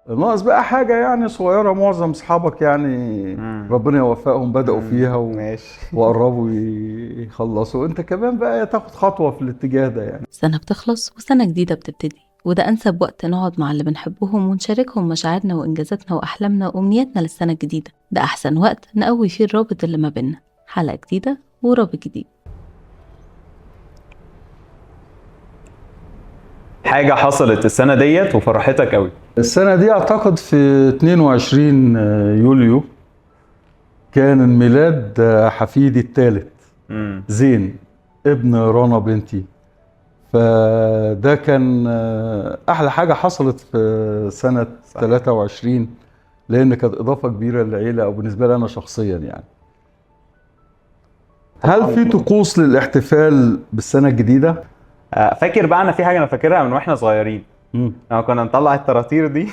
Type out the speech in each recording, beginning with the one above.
ناقص بقى حاجة يعني صغيرة، معظم اصحابك يعني ربنا يوفقهم بدأوا فيها ماشي. وقربوا يخلصوا، انت كمان بقى تاخد خطوة في الاتجاه ده يعني. سنة بتخلص وسنة جديدة بتبتدي، وده أنسب وقت نقعد مع اللي بنحبهم ونشاركهم مشاعرنا وإنجازاتنا وأحلامنا وأمنياتنا للسنة الجديدة. ده أحسن وقت نقوي فيه الرابط اللي ما بيننا. حلقة جديدة ورابط جديد. حاجة حصلت السنة ديت وفرحتك قوي. السنة دي اعتقد في 22 يوليو كان الميلاد حفيدي الثالث زين ابن رنا بنتي. فده كان احلى حاجة حصلت في سنة 23، لان كانت اضافة كبيرة للعيلة او بالنسبة لي انا شخصيا يعني. هل في طقوس للاحتفال بالسنة الجديدة؟ فاكر بقى انا في حاجة انا فاكرها من واحنا صغيرين. لما كنا نطلع الطراطير دي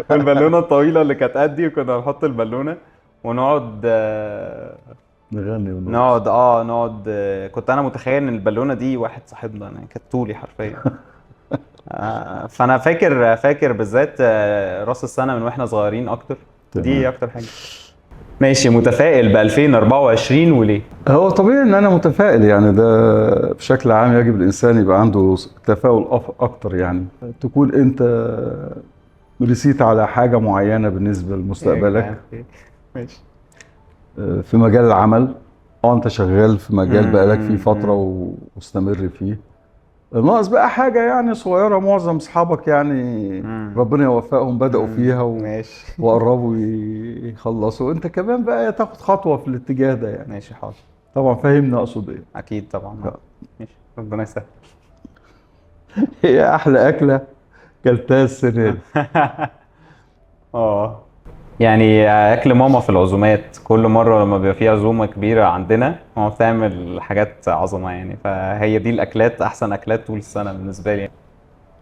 والبالونة الطويلة اللي كانت قدي، وكنا نحط البالونة ونقعد نغني نقعد كنت انا متخيل ان البالونة دي واحد صاحبنا، يعني كانت طولي حرفيا. فانا فاكر بالذات راس السنة من واحنا صغيرين اكتر. دي اكتر حاجة. ماشي، متفائل ب 2024 وليه؟ هو طبيعي ان انا متفائل يعني، ده بشكل عام يجب الانسان يبقى عنده تفاؤل اكتر يعني. تكون انت رسيت على حاجة معينة بالنسبة لمستقبلك. ماشي. في مجال العمل، انت شغال في مجال بقالك فيه فترة ومستمر فيه. ناقص بقى حاجة يعني صغيرة، معظم اصحابك يعني ربنا يوفقهم بدأوا فيها وقربوا يخلصوا، انت كمان بقى تاخد خطوة في الاتجاه ده يعني. ماشي حاضر. طبعا فاهمني اقصد ايه. اكيد طبعا. ماشي، ربنا يسهل. هي احلى اكلة كلتها السنة دي؟ يعني اكل ماما في العزومات، كل مره لما بيبقى في عزومه كبيره عندنا ماما بتعمل حاجات عظمه يعني، فهي دي الاكلات، احسن اكلات طول السنه بالنسبه لي.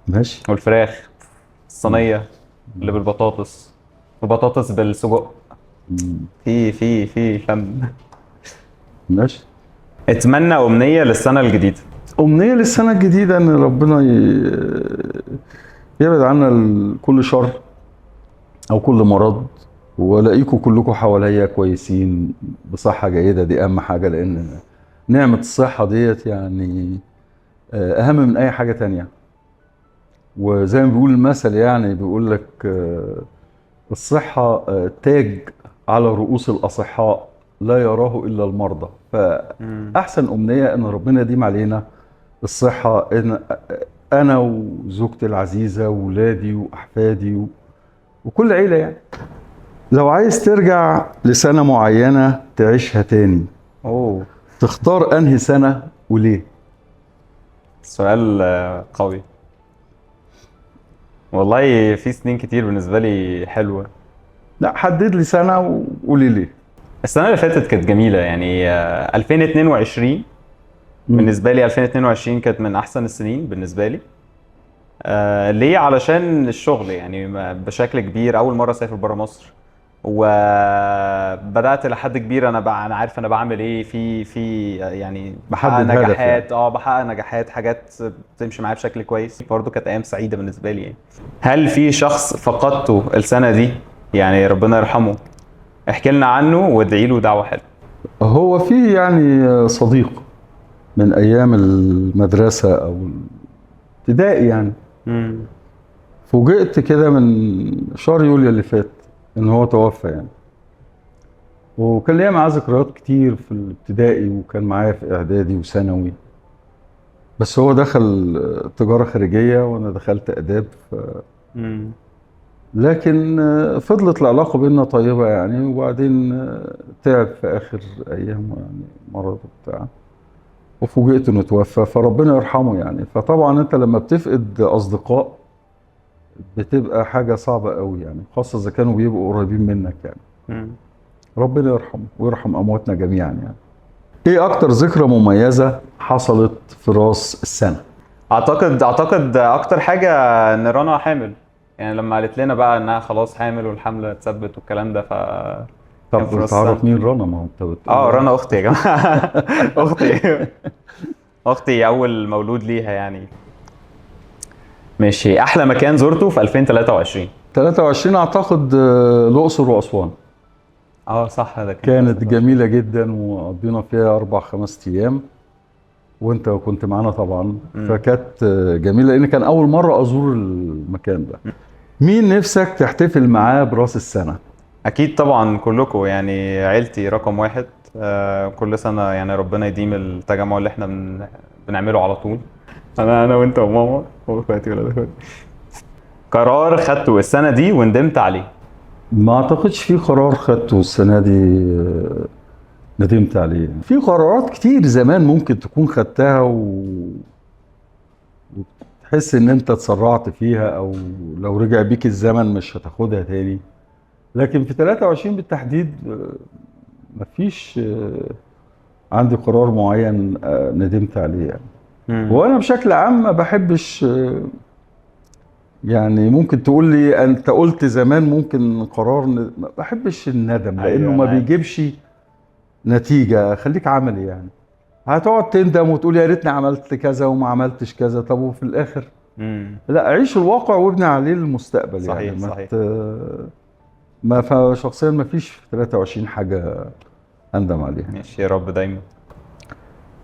ماشي. والفراخ الصينيه اللي بالبطاطس، وبطاطس بالسجق، في فن. ماشي. اتمنى امنيه للسنه الجديده. امنية للسنة الجديدة ان ربنا يبعد عنا كل شر او كل مرض، والاقيكم كلكم حواليا كويسين بصحة جيدة. دي اهم حاجة، لان نعمة الصحة ديت يعني اهم من اي حاجة تانية. وزي ما بيقول المثل يعني، بيقول لك الصحة تاج على رؤوس الاصحاء لا يراه الا المرضى. فاحسن امنية ان ربنا يديم علينا الصحة، ان انا وزوجتي العزيزة وولادي واحفادي وكل عيلة يعني. لو عايز ترجع لسنة معينة تعيشها تاني، تختار انهي سنة وليه؟ سؤال قوي والله. في سنين كتير بالنسبة لي حلوة. لا، حدد لي سنة وقولي ليه. السنة اللي فاتت كانت جميلة يعني. 2022 بالنسبة لي 2022 كانت من أحسن السنين بالنسبة لي. ليه؟ علشان الشغل يعني بشكل كبير. أول مرة أسافر برا مصر، وبدأت لحد كبير أنا عارف أنا بعمل إيه في يعني بحقق نجاحات. يعني. بحقق نجاحات، حاجات بتمشي معايا بشكل كويس. برضو كانت أيام سعيدة بالنسبة لي يعني. هل في شخص فقدته السنة دي يعني ربنا يرحمه؟ احكي لنا عنه وادعي له دعوة حلوة. هو في يعني صديق من ايام المدرسة او ابتدائي يعني. فوجئت كده من شهر يوليو اللي فات ان هو توفى يعني. وكان ليا معاه ذكريات كتير في الابتدائي، وكان معايا في اعدادي وثانوي. بس هو دخل تجارة خارجية وانا دخلت اداب. لكن فضلت العلاقة بيننا طيبة يعني. وبعدين تعب في اخر ايامه يعني، مرض وبتاع، وفوجئت انه توفى. فربنا يرحمه يعني. فطبعا انت لما بتفقد اصدقاء بتبقى حاجة صعبة قوي يعني، خاصة اذا كانوا بيبقوا قريبين منك يعني. ربنا يرحمه ويرحم امواتنا جميعا يعني. ايه اكتر ذكرى مميزة حصلت في راس السنة؟ اعتقد اكتر حاجة ان رنا حامل. يعني لما قالت لنا بقى انها خلاص حامل والحمل اتثبت والكلام ده. طب تعرف مين رنا؟ ما هو انت رنا اختي يا جماعة. اختي اول مولود ليها يعني. ماشي. احلى مكان زرته في 2023؟ 23 اعتقد الاقصر واسوان صح، ده كانت جميله جدا، وقضينا فيها 4-5 ايام، وانت كنت معانا طبعا. فكانت جميله لان كان اول مره ازور المكان ده. مين نفسك تحتفل معاه براس السنه؟ اكيد طبعا كلكم، يعني عيلتي رقم واحد. كل سنه يعني ربنا يديم التجمع اللي احنا بنعمله على طول. انا وانت وماما واخواتي ولاد اخواتي. قرار خدته السنه دي وندمت عليه؟ ما اعتقدش في قرار خدته السنه دي ندمت عليه. في قرارات كتير زمان ممكن تكون خدتها وتحس ان انت اتسرعت فيها، او لو رجع بيك الزمن مش هتاخدها تاني. لكن في 23 بالتحديد مفيش عندي قرار معين ندمت عليه يعني. وانا بشكل عام ما بحبش يعني ممكن تقول لي انت قلت زمان ممكن قرار ما بحبش الندم، لانه ما بيجيبش نتيجة. خليك عملي يعني. هتقعد تندم وتقول يا ريتني عملت كذا وما عملتش كذا، طب وفي الاخر لا، عيش الواقع وابني عليه المستقبل. صحيح يعني صحيح. شخصيا ما فيش في 23 حاجة اندم عليها. ماشي، يا رب دايما.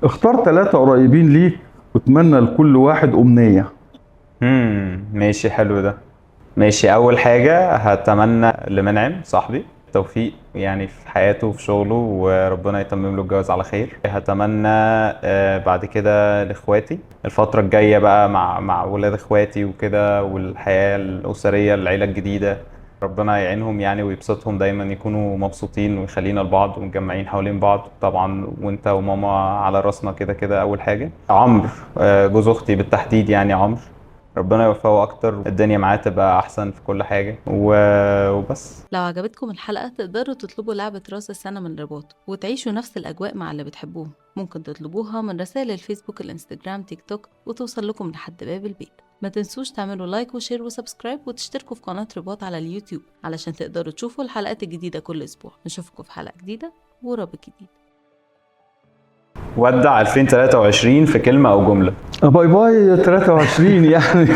اختار 3 قريبين ليك واتمنى لكل واحد امنية. ماشي، حلو ده. ماشي، اول حاجه هتمنى لمنعم صاحبي التوفيق يعني في حياته وفي شغله، وربنا يتمم له الجواز على خير. هتمنى بعد كده لاخواتي الفتره الجايه بقى مع ولاد اخواتي وكده، والحياه الاسريه، العيله الجديده، ربنا يعينهم يعني ويبسطهم دايما، يكونوا مبسوطين ويخلينا لبعض ومجمعين حوالين بعض طبعا. وانت وماما على راسنا كده كده. اول حاجه عمرو، جوز اختي بالتحديد يعني عمرو، ربنا يوفقه اكتر، الدنيا معاه تبقى احسن في كل حاجه وبس. لو عجبتكم الحلقة تقدروا تطلبوا لعبة راس السنة من رباط وتعيشوا نفس الأجواء مع اللي بتحبوهم. ممكن تطلبوها من رسائل الفيسبوك، الانستجرام، تيك توك، وتوصل لكم لحد باب البيت. ما تنسوش تعملوا لايك وشير وسبسكرايب وتشتركوا في قناة رباط على اليوتيوب علشان تقدروا تشوفوا الحلقات الجديدة كل أسبوع. نشوفكم في حلقة جديدة ورابط جديد. ودع 2023 في كلمة أو جملة. باي باي 23 يعني.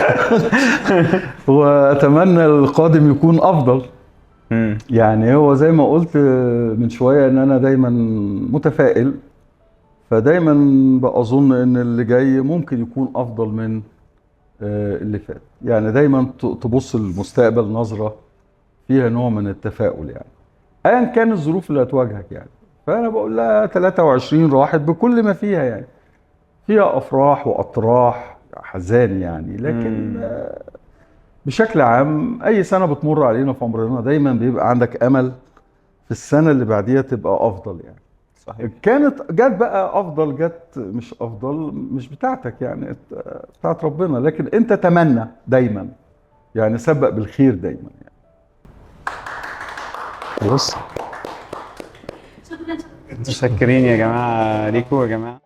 واتمنى القادم يكون افضل. يعني هو زي ما قلت من شوية ان انا دايما متفائل، فدايما بأظن ان اللي جاي ممكن يكون افضل من اللي فات. يعني دايما تبص للمستقبل نظرة فيها نوع من التفاؤل يعني، ايا كان الظروف اللي هتواجهك يعني. فانا بقول لها 23 راحت بكل ما فيها يعني، فيها افراح واطراح حزان يعني، لكن بشكل عام اي سنه بتمر علينا في عمرنا دايما بيبقى عندك امل في السنه اللي بعديها تبقى افضل يعني. صحيح. كانت جت بقى افضل، جت مش افضل، مش بتاعتك يعني، بتاعت ربنا، لكن انت تمنى دايما يعني، سبق بالخير دايما يعني. بص، متشكرين يا جماعه ليكوا يا جماعه.